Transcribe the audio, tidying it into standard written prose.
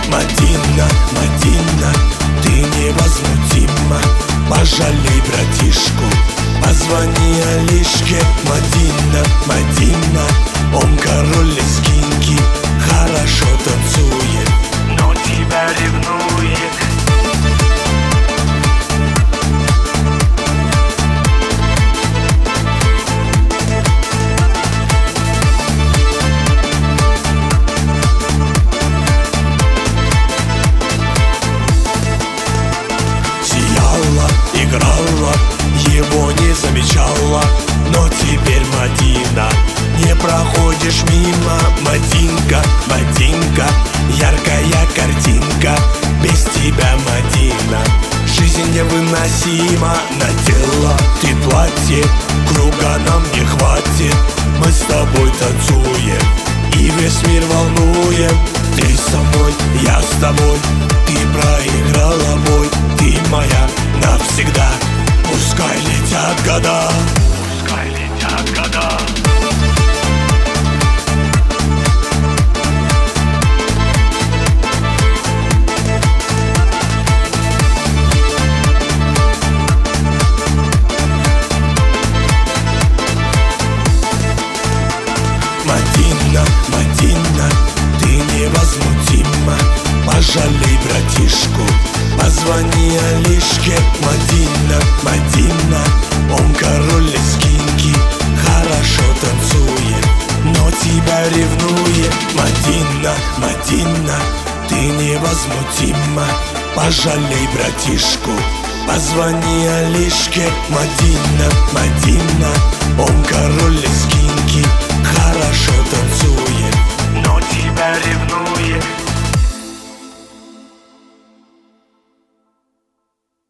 Мадина, Мадина, ты невозмутима. Пожалей братишку, позвони Алишке. Мадина, Мадина, он король лезгинки, хорошо танцует, но тебя ревнует. Играла, его не замечала, но теперь Мадина, не проходишь мимо. Мадинка, Мадинка, яркая картинка, без тебя, Мадина, жизнь невыносима. Надела ты платье, круга нам не хватит, мы с тобой танцуем и весь мир волнуем. Ты со мной, я с тобой, ты проиграла бой, ты моя навсегда. Пускай летят года, пускай летят года. Мадина, Мадина, ты невозмутима. Пожалей братишку, позвони Алишке. Мадина, Мадина, он король лезгинки, хорошо танцует, но тебя ревнует. Мадина, Мадина, ты невозмутима. Пожалей братишку, позвони Алишке. Мадина, Мадина, он король лезгинки, хорошо танцует.